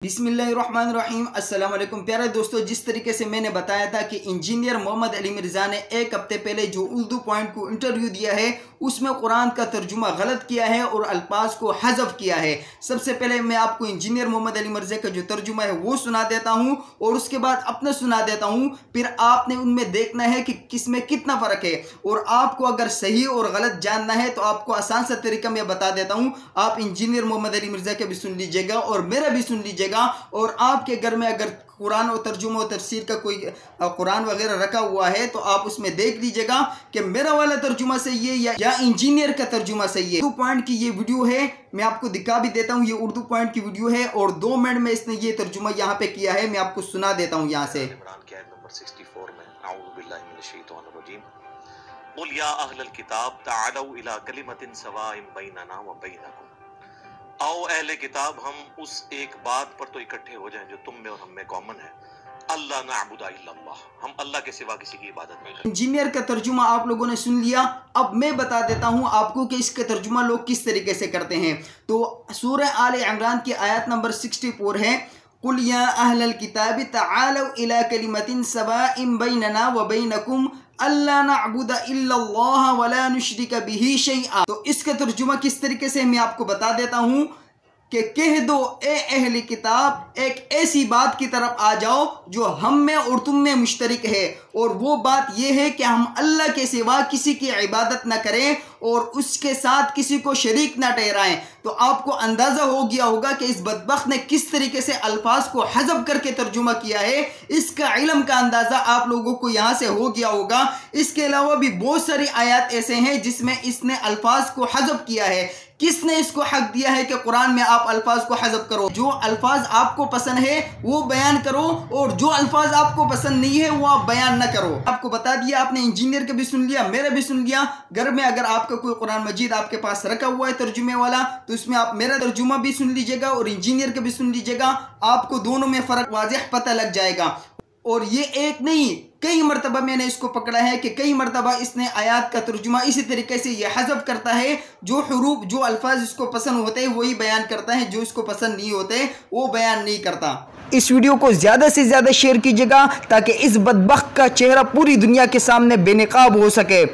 बिस्मिल्लाहिर्रहमानिर्रहीम। अस्सलाम वालेकुम प्यारे दोस्तों, जिस तरीके से मैंने बताया था कि इंजीनियर मोहम्मद अली मिर्ज़ा ने एक हफ्ते पहले जो उर्दू पॉइंट को इंटरव्यू दिया है उसमें कुरान का तर्जुमा गलत किया है और अल्फाज को हज़फ किया है। सबसे पहले मैं आपको इंजीनियर मोहम्मद अली मिर्ज़ा का जो तर्जुमा है वो सुना देता हूँ और उसके बाद अपना सुना देता हूँ। फिर आपने उनमें देखना है कि किसमें कितना फ़र्क है, और आपको अगर सही और गलत जानना है तो आपको आसान सा तरीका मैं बता देता हूँ। आप इंजीनियर मोहम्मद अली मिर्ज़ा का भी सुन लीजिएगा और मेरा भी सुन लीजिएगा। और आपके घर में अगर कुरान और तर्जुमा और तफसीर का कोई कुरान वगैरह रखा हुआ है तो आप उसमें देख लीजिएगा कि मेरा वाला तर्जुमा सही है या इंजीनियर का तर्जुमा सही है। उर्दू पॉइंट की ये वीडियो है, मैं आपको दिखा भी देता हूँ। ये उर्दू पॉइंट की वीडियो है और 2 मिनट में इसने ये तर्जुमा यहाँ पे किया है। मैं आपको सुना देता हूँ यहाँ से। नंबर 64 में अऊज़ु बिल्लाहि मिनश शैतानिर रजीम क़ुल या अहलल किताब तआलौ इला कलिमतिन सवाइन बैनना व बैनकुम। आओ अहले किताब, हम उस एक बात पर तो इकट्ठे हो जाएं जो तुम में और हम में कॉमन है। अल्लाह नअबुदा इल्लल्लाह, हम अल्लाह के सिवा किसी की इबादत नहीं करते। इंजीनियर का तर्जुमा आप लोगों ने सुन लिया। अब मैं बता देता हूं आपको कि इसका तर्जुमा लोग किस तरीके से करते हैं। तो सूरह आले इमरान की आयत नंबर 64 है, कुल या अहलल किताबि तआलौ इला कलिमतिन सवाइन बैनना व बैनकुम अल्ला नअबुदा इल्लल्लाह वला नुशरिका बिही शैआ। तो इसका तर्जुमा किस तरीके से मैं आपको बता देता हूँ कि कह दो ए अहले किताब, एक ऐसी बात की तरफ आ जाओ जो हम में और तुम में मुश्तरक है, और वो बात ये है कि हम अल्लाह के सिवा किसी की इबादत न करें और उसके साथ किसी को शरीक न ठहराएं। तो आपको अंदाज़ा हो गया होगा कि इस बदबख्त ने किस तरीके से अल्फाज को हज़फ करके तर्जुमा किया है। इसका इल्म का अंदाज़ा आप लोगों को यहाँ से हो गया होगा। इसके अलावा भी बहुत सारी आयत ऐसे हैं जिसमें इसने अल्फाज को हज़फ किया है। किसने इसको हक दिया है कि कुरान में आप अल्फाज को हज़फ करो? जो अल्फाज आपको पसंद है वो बयान करो और जो अल्फाज आपको पसंद नहीं है वो आप बयान न करो। आपको बता दिया, आपने इंजीनियर का भी सुन लिया, मेरा भी सुन लिया। घर में अगर आपका कोई कुरान मजीद आपके पास रखा हुआ है तर्जुमे वाला, तो इसमें आप मेरा तर्जुमा भी सुन लीजिएगा और इंजीनियर का भी सुन लीजिएगा। आपको दोनों में फ़र्क वाज़ेह पता लग जाएगा। और ये एक नहीं, कई मरतबा मैंने इसको पकड़ा है कि कई मरतबा इसने आयत का तर्जुमा इसी तरीके से ये हज़फ करता है। जो हुरूफ, जो अल्फाज इसको पसंद होते हैं वही बयान करता है, जो इसको पसंद नहीं होते वो बयान नहीं करता। इस वीडियो को ज़्यादा से ज़्यादा शेयर कीजिएगा ताकि इस बदबख्त का चेहरा पूरी दुनिया के सामने बेनकाब हो सके।